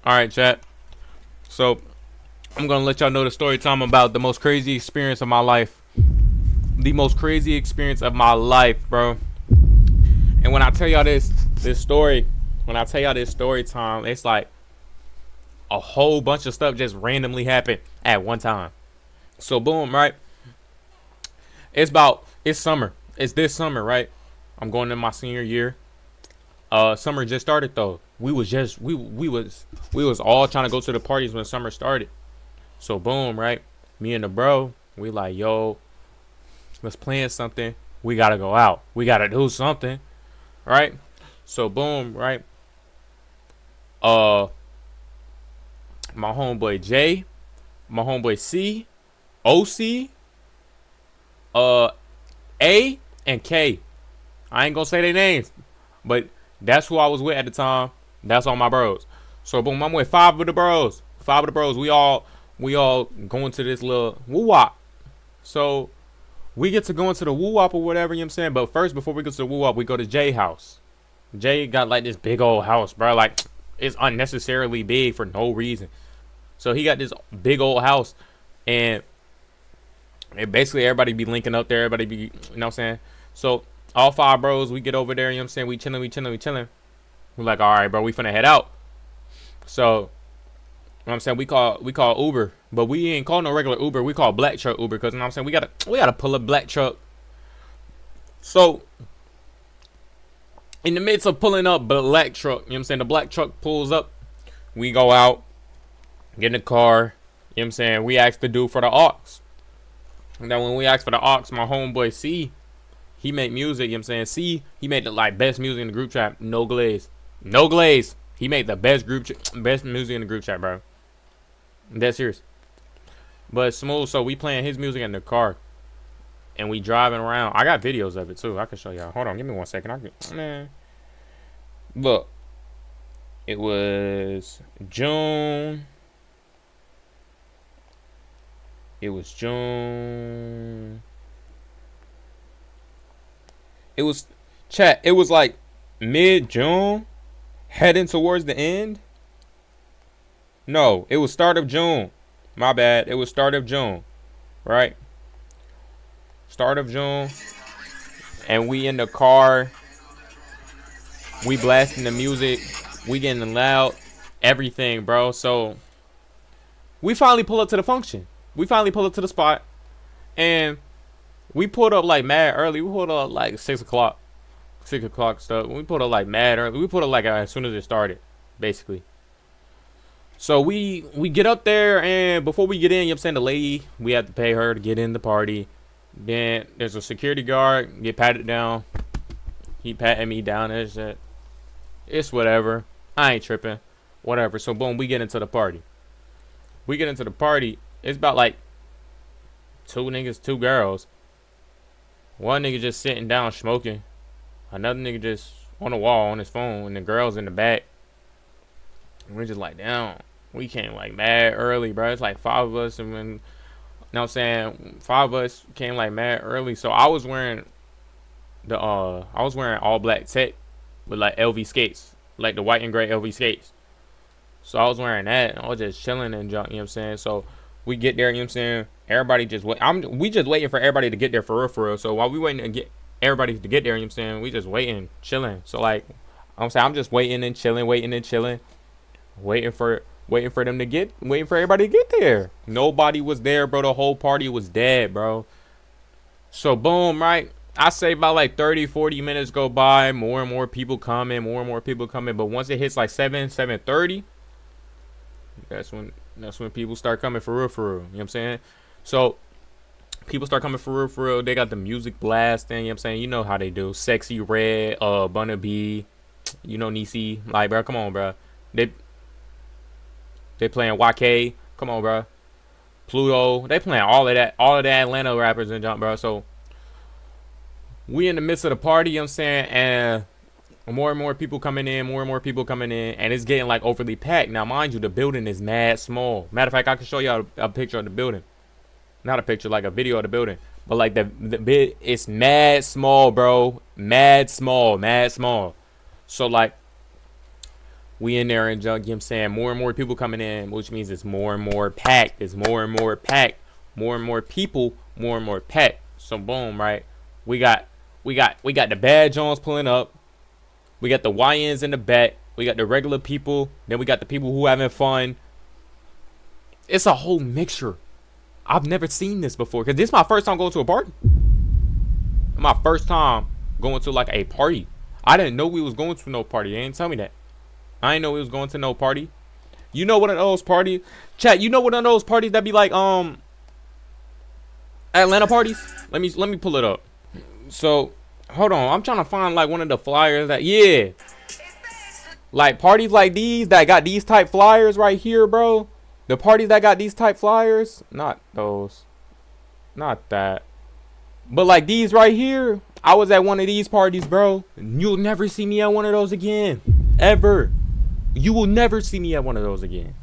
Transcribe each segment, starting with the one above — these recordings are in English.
All right, chat. So I'm gonna let y'all know the story time about the most crazy experience of my life. The most crazy experience of my life, bro. And when I tell y'all this story, when I tell y'all this story time, it's like a whole bunch of stuff just randomly happened at one time. So boom, right? It's summer. It's this summer, right? I'm going in my senior year. Summer just started though. We was all trying to go to the parties when summer started. So boom, right? Me and the bro, we like, yo, let's plan something. We gotta go out. We gotta do something, right? So boom, right? Uh, my homeboy J, my homeboy C, OC, uh, A, and K. I ain't gonna say their names, but that's who I was with at the time. That's all my bros. So boom, I'm with five of the bros. Five of the bros. We all going to this little woo wop. So we get to go into the woo wop or whatever, you know what I'm saying? But first, before we go to the woo wop, we go to Jay house. Jay got like this big old house, bro. Like it's unnecessarily big for no reason. So he got this big old house, and basically everybody be linking up there. Everybody be, you know what I'm saying? So all five bros, we get over there, you know what I'm saying? We chilling, we chilling, we chilling. We're like, all right, bro, we finna head out. So, you know what I'm saying? We call Uber, but we ain't call no regular Uber. We call black truck Uber because, you know what I'm saying? We gotta pull a black truck. So, in the midst of pulling up black truck, you know what I'm saying? The black truck pulls up. We go out, get in the car, you know what I'm saying? We ask the dude for the aux. And then when we ask for the aux, my homeboy C, he make music, you know what I'm saying? C, he made the like best music in the group chat. No glaze. No glaze. He made the best best music in the group chat, bro. That's serious. But smooth, so we playing his music in the car. And we driving around. I got videos of it too. I can show y'all. Hold on, give me 1 second. Man. Look. It was June. It was June. It was chat. It was like mid-June, heading towards the end. No, it was start of June. My bad. It was start of June, right? Start of June, and we in the car. We blasting the music. We getting loud. Everything, bro. So we finally pull up to the function. We finally pull up to the spot, and we pulled up like mad early. We pulled up like 6 o'clock. 6 o'clock stuff. We pulled up like mad early. We pulled up like as soon as it started, basically. So we get up there, and before we get in, you know what I'm saying, the lady, we have to pay her to get in the party. Then there's a security guard, get patted down. He patted me down and shit. It's whatever. I ain't tripping. Whatever. So boom, we get into the party. We get into the party. It's about like 2 niggas, 2 girls. One nigga just sitting down smoking. Another nigga just on the wall on his phone, and the girls in the back. And we're just like, damn, we came like mad early, bro. It's like five of us, and when, you know what I'm saying, five of us came like mad early. So I was wearing all black tech with like LV skates, like the white and gray LV skates. So I was wearing that, and I was just chilling and junk, you know what I'm saying? So we get there, you know what I'm saying? Everybody just wait. We just waiting for everybody to get there for real. So while we waiting to get everybody to get there, you know what I'm saying? We just waiting, chilling. So like, I'm just waiting and chilling, waiting for everybody to get there. Nobody was there, bro. The whole party was dead, bro. So boom, right? I say about like 30-40 minutes go by, more and more people coming. But once it hits like 7:30, that's when people start coming for real. You know what I'm saying? So people start coming for real. They got the music blasting, you know what I'm saying? You know how they do. Sexy Red, Bunna B, you know, Nisi. Like, bro, come on, bro. They playing YK. Come on, bro. Pluto. They playing all of the Atlanta rappers and jump, bro. So we in the midst of the party, you know what I'm saying? And more and more people coming in, and it's getting like overly packed. Now, mind you, the building is mad small. Matter of fact, I can show y'all a picture of the building. Not a picture, like a video of the building. But like the bit, it's mad small, bro. Mad small. So like We in there and junk, you know what I'm saying? More and more people coming in, which means it's more and more packed. It's more and more packed. More and more people, more and more packed. So boom, right? We got the bad Jones pulling up. We got the YNs in the back. We got the regular people. Then we got the people who having fun. It's a whole mixture. I've never seen this before. Because this is my first time going to a party. My first time going to like a party. I didn't know we was going to no party. They didn't tell me that. I didn't know we was going to no party. You know what of those parties? Chat, you know what of those parties that be like Atlanta parties? Let me pull it up. So hold on. I'm trying to find like one of the flyers that like parties like these that got these type flyers right here, bro. The parties that got these type flyers, not those. Not that. But like these right here, I was at one of these parties, bro. You'll never see me at one of those again. Ever. You will never see me at one of those again.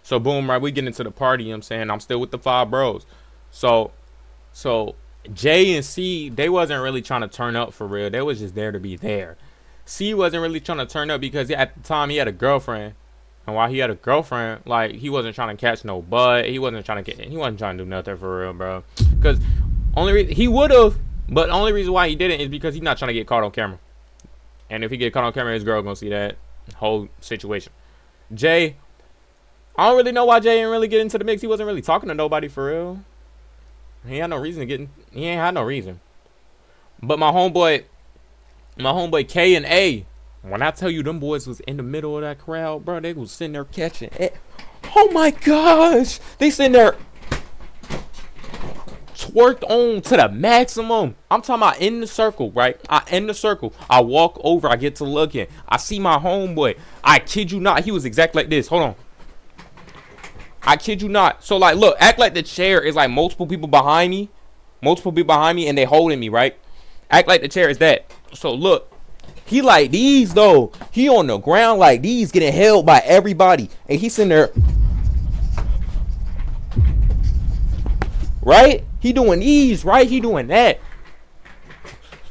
So boom, right, we get into the party, you know what I'm saying? I'm still with the 5 bros. So J and C, they wasn't really trying to turn up for real. They was just there to be there. C wasn't really trying to turn up because at the time he had a girlfriend. And while he had a girlfriend, like, he wasn't trying to catch no butt. He wasn't trying to do nothing for real, bro. Because he would have, but the only reason why he didn't is because he's not trying to get caught on camera. And if he get caught on camera, his girl gonna see that whole situation. Jay, I don't really know why Jay didn't really get into the mix. He wasn't really talking to nobody for real. He had no reason to get in. He ain't had no reason. But my homeboy K and A, when I tell you them boys was in the middle of that crowd, bro, they was sitting there catching it. Oh my gosh. They sitting there twerked on to the maximum. I'm talking about in the circle, right? I walk over, I get to looking. I see my homeboy. I kid you not, he was exactly like this. Hold on. I kid you not. So like, look, act like the chair is like multiple people behind me. And they holding me, right? Act like the chair is that. So look, he like these though. He on the ground like these, getting held by everybody. And he's sitting there. Right? He doing these, right? He doing that.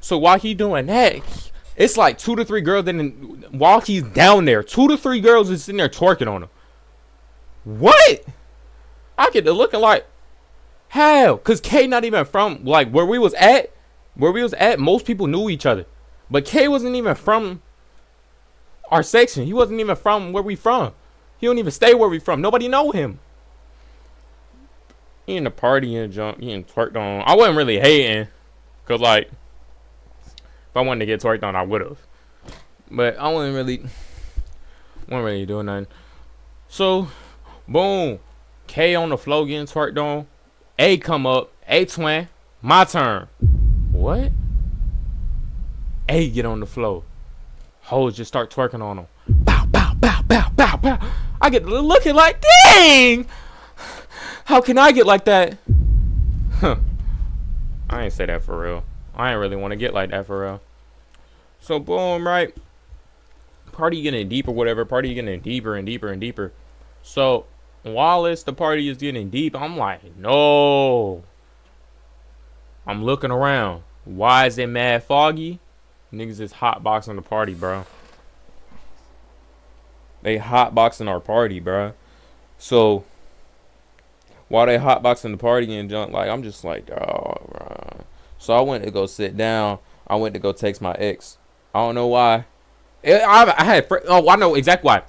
So while he doing that, it's like 2 to 3 girls. And while he's down there, 2 to 3 girls is sitting there twerking on him. What? I get to looking like, how? Cause K not even from like where we was at. Most people knew each other, but K wasn't even from our section. He wasn't even from where we from. He don't even stay where we from. Nobody know him. He in the party and junk. He twerked on. I wasn't really hating, cause like if I wanted to get twerked on, I would have. But I wasn't really doing nothing. So, boom, K on the floor getting twerked on. A come up. A twin. My turn. What? A get on the floor. Hoes just start twerking on him. Bow, bow, bow, bow, bow, bow. I get looking like, dang! How can I get like that? Huh. I ain't say that for real. I ain't really want to get like that for real. So boom, right? Party getting deeper, whatever. Party getting deeper and deeper and deeper. So while the party is getting deep, I'm like, no. I'm looking around. Why is it mad foggy? Niggas is hotboxing the party, bro. They hotboxing our party, bro. So while they hotboxing the party and junk, like, I'm just like, oh, bro. So I went to go sit down. I went to go text my ex. I don't know why. I know exactly why.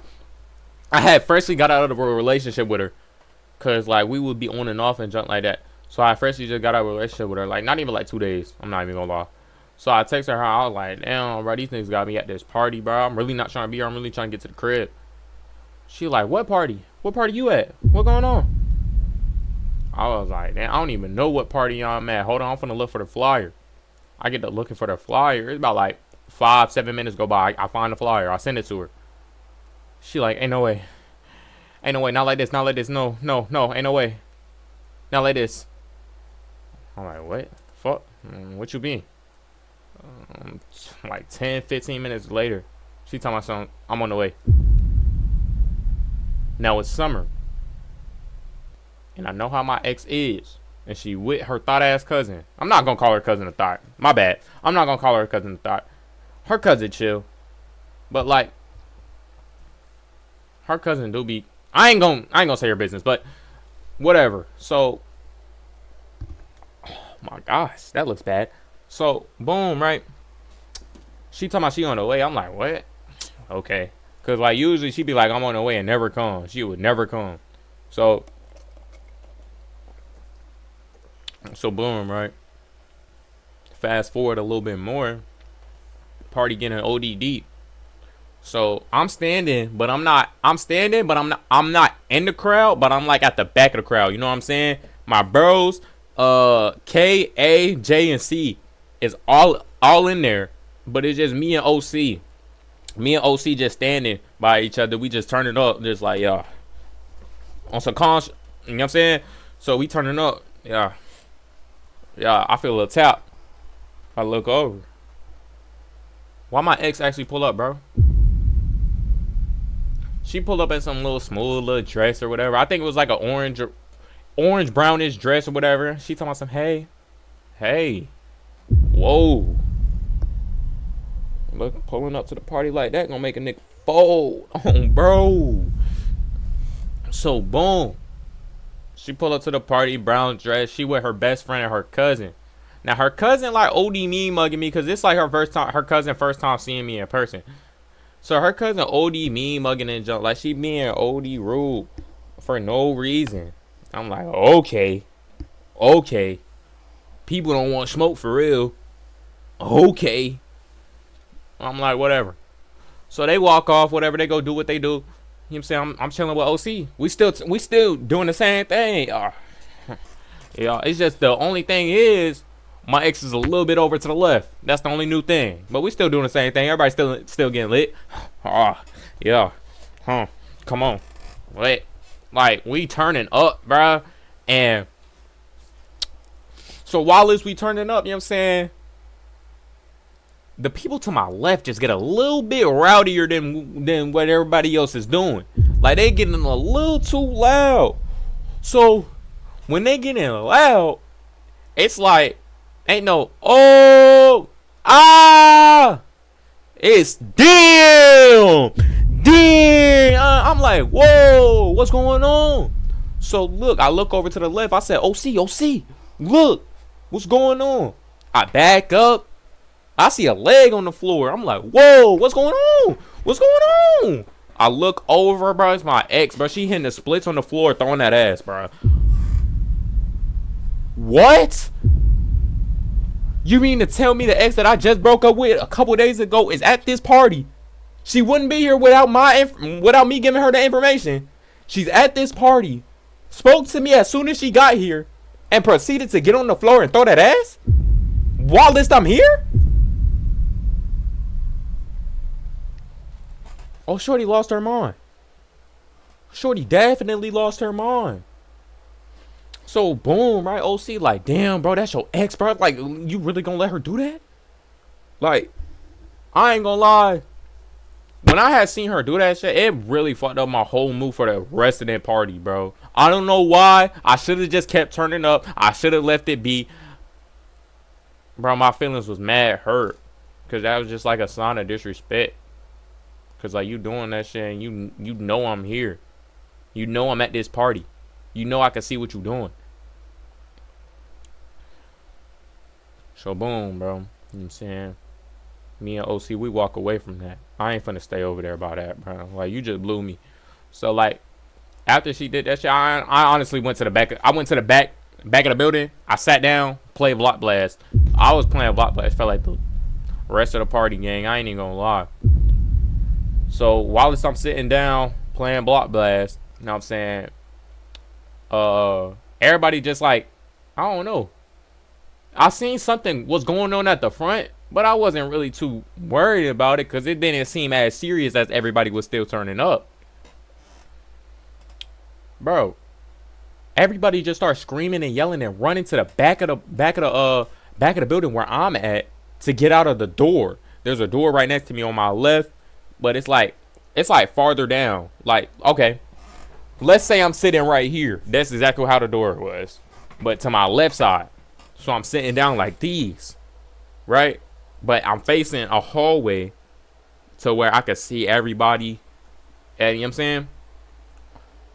I had freshly got out of a relationship with her. Cause like we would be on and off and junk like that. So I freshly just got out of a relationship with her. Like not even like 2 days. I'm not even gonna lie. So I texted her. I was like, damn, bro, these niggas got me at this party, bro. I'm really not trying to be here. I'm really trying to get to the crib. She like, what party? What party you at? What going on? I was like, damn, I don't even know what party I'm at. Hold on, I'm finna look for the flyer. I get to looking for the flyer. It's about like 5-7 minutes go by. I find the flyer. I send it to her. She like, ain't no way. Ain't no way. Not like this. Not like this. No. Ain't no way. Not like this. I'm like, what? Fuck. What you mean? Like 10-15 minutes later, she told my son, I'm on the way. Now it's summer. And I know how my ex is. And she with her thought ass cousin. I'm not gonna call her cousin a thought. My bad. I'm not gonna call her cousin a thought. Her cousin chill. But like, her cousin do be. I ain't gonna say her business, but whatever. So, oh my gosh, that looks bad. So boom, right? She talking about she on the way. I'm like, what? Okay, cause like usually she be like, I'm on the way and never come. She would never come. So boom, right? Fast forward a little bit more. Party getting OD deep. So I'm standing, but I'm not. I'm standing, but I'm not in the crowd, but I'm like at the back of the crowd. You know what I'm saying? My bros, K, A, J, and C is all in there, but it's just me and OC. Me and OC just standing by each other. We just turn it up, just like on some cons. You know what I'm saying? So we turning up, yeah. I feel a little tap. I look over. Why my ex actually pull up, bro? She pulled up in some little smooth little dress or whatever. I think it was like an orange brownish dress or whatever. She talking about some hey, whoa. Look, pulling up to the party like that gonna make a nigga fold. Oh, bro. So boom, she pulled up to the party, brown dress. She with her best friend and her cousin. Now her cousin like OD me mugging me because it's like her cousin first time seeing me in person. So her cousin OD me mugging and jump like she being OD rude for no reason. I'm like, okay. People don't want smoke for real. Okay. I'm like, whatever. So they walk off, whatever, they go do what they do. You know what I'm saying? I'm chilling with OC. We still doing the same thing. Yeah, it's just the only thing is my ex is a little bit over to the left. That's the only new thing. But we still doing the same thing. Everybody still getting lit. Yeah. Come on. Lit. Like, we turning up, bruh. And so while we turning up, you know what I'm saying? The people to my left just get a little bit rowdier than what everybody else is doing. Like, they getting a little too loud. So when they getting loud, it's like, ain't no, it's damn. I'm like, whoa, what's going on? So look, I look over to the left. I said, OC, look, what's going on? I back up. I see a leg on the floor. I'm like, whoa, what's going on? I look over, bro. It's my ex, bro. She hitting the splits on the floor, throwing that ass, bro. What? You mean to tell me the ex that I just broke up with a couple days ago is at this party? She wouldn't be here without me giving her the information. She's at this party, spoke to me as soon as she got here, and proceeded to get on the floor and throw that ass? Whilst I'm here? Oh, shorty lost her mind. Shorty definitely lost her mind. So boom, right? OC like, damn, bro, that's your ex, bro. Like, you really gonna let her do that? Like, I ain't gonna lie. When I had seen her do that shit, it really fucked up my whole mood for the rest of that party, bro. I don't know why. I should have just kept turning up. I should have left it be. Bro, my feelings was mad hurt. Because that was just like a sign of disrespect. Because, like, you doing that shit and you know I'm here. You know I'm at this party. You know I can see what you doing. So, boom, bro. You know what I'm saying? Me and OC, we walk away from that. I ain't finna stay over there about that, bro. Like, you just blew me. So, like, after she did that shit, I honestly went to the back. I went to the back of the building. I sat down, played Block Blast. I was playing Block Blast. Felt like the rest of the party gang. I ain't even gonna lie. So, while I'm sitting down, playing Block Blast, you know what I'm saying? Everybody just like, I don't know. I seen something was going on at the front, but I wasn't really too worried about it because it didn't seem as serious as everybody was still turning up. Bro, everybody just started screaming and yelling and running to the back of the building where I'm at to get out of the door. There's a door right next to me on my left, but it's like farther down. Like, okay, let's say I'm sitting right here. That's exactly how the door was, but to my left side. So I'm sitting down like these, right? But I'm facing a hallway to where I could see everybody. And you know what I'm saying?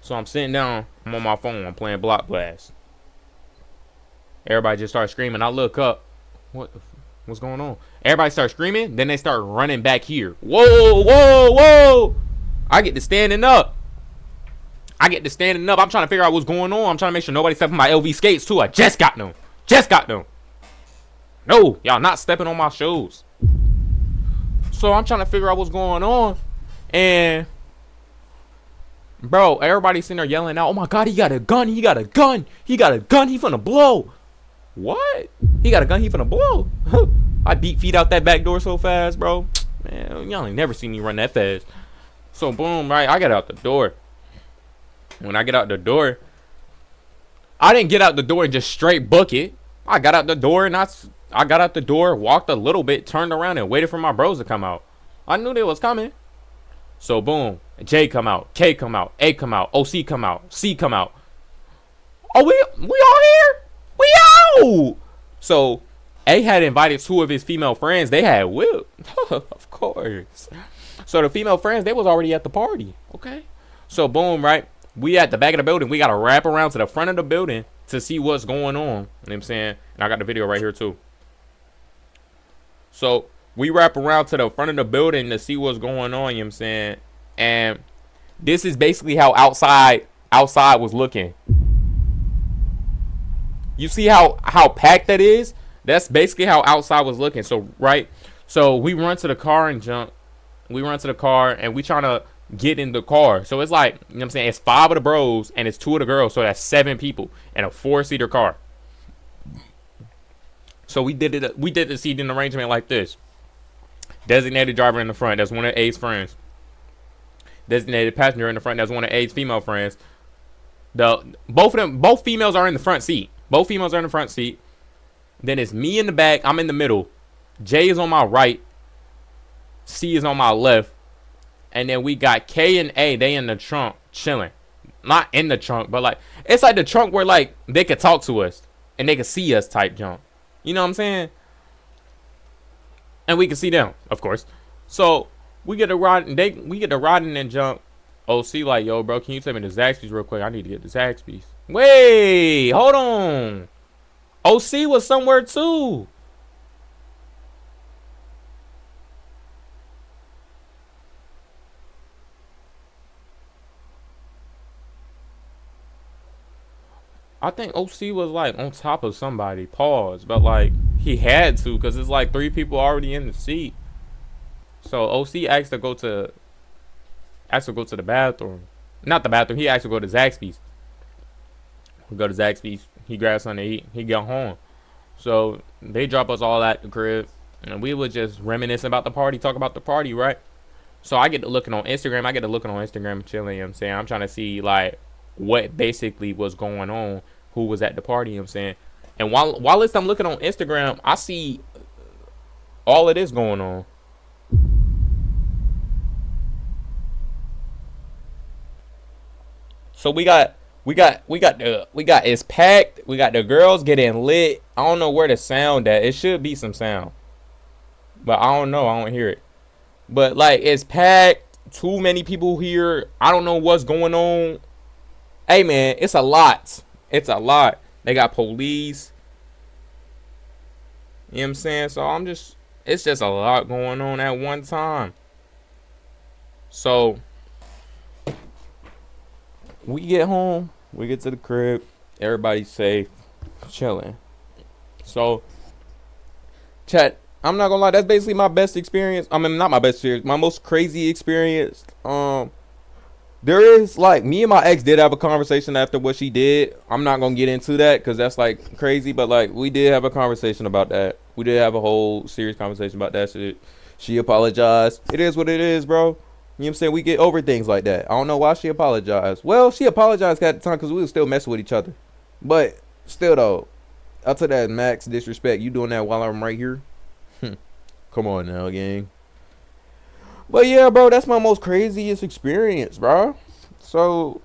So I'm sitting down. I'm on my phone. I'm playing Block Blast. Everybody just starts screaming. I look up. What's going on? Everybody starts screaming. Then they start running back here. Whoa, whoa, whoa. I get to standing up. I'm trying to figure out what's going on. I'm trying to make sure nobody stepping my LV skates too. I just got them. No, y'all not stepping on my shoes. So I'm trying to figure out what's going on. And bro, everybody's sitting there yelling out, oh my god, he got a gun. He finna blow. What? He got a gun, he finna blow. I beat feet out that back door so fast, bro. Man, y'all ain't never seen me run that fast. So boom, right, I get out the door. When I get out the door, I didn't get out the door and just straight book it. I got out the door and I got out the door, walked a little bit, turned around and waited for my bros to come out. I knew they was coming. So boom, J come out, K come out, A come out, OC come out, C come out. Oh, we all here? We out! So A had invited 2 of his female friends. They had whip. Of course. So the female friends, they was already at the party. Okay. So boom, right? We at the back of the building. We got to wrap around to the front of the building to see what's going on. You know what I'm saying? And I got the video right here too. So we wrap around to the front of the building to see what's going on. You know what I'm saying? And this is basically how outside was looking. You see how packed that is? That's basically how outside was looking. So, right? So we run to the car and jump. We run to the car and we trying to get in the car. So it's like, you know what I'm saying? It's 5 of the bros and it's 2 of the girls. So that's 7 people in a 4-seater car. So we did the seating arrangement like this. Designated driver in the front. That's one of A's friends. Designated passenger in the front. That's one of A's female friends. Both females are in the front seat. Then it's me in the back. I'm in the middle. J is on my right. C is on my left. And then we got K and A. They in the trunk chilling. Not in the trunk, but like it's like the trunk where like they could talk to us and they could see us type jump. You know what I'm saying? And we can see them, of course. So we get to ride and jump. OC like, yo, bro, can you take me to Zaxby's real quick? I need to get to Zaxby's. Wait, hold on. OC was somewhere too. I think OC was like on top of somebody. Pause. But like he had to because it's like 3 people already in the seat. So OC asked to go to the bathroom. Not the bathroom. He asked to go to Zaxby's. We go to Zaxby's. He grabbed something to eat. He got home. So they drop us all at the crib. And we would just reminisce about the party. Talk about the party, right? So I get to looking on Instagram. Chilling, you know what I'm saying? I'm trying to see like what basically was going on. Who was at the party, you know what I'm saying? And while I'm looking on Instagram, I see all of this going on. So we got it's packed. We got the girls getting lit. I don't know where the sound at. It should be some sound. But I don't know. I don't hear it. But like it's packed. Too many people here. I don't know what's going on. Hey man, it's a lot. They got police. You know what I'm saying? So it's just a lot going on at one time. So we get home, we get to the crib, everybody's safe, chilling. So chat, I'm not gonna lie, that's basically my best experience. I mean, not my best experience, my most crazy experience. There is like me and my ex did have a conversation after what she did. I'm not gonna get into that because that's like crazy, but like we did have a conversation about that. We did have a whole serious conversation about that shit. She apologized. It is what it is, bro. You know what I'm saying? We get over things like that. I don't know why she apologized. Well, she apologized at the time because we were still messing with each other. But still though, I'll tell that max disrespect. You doing that while I'm right here? Come on now, gang. But yeah, bro, that's my most craziest experience, bro. So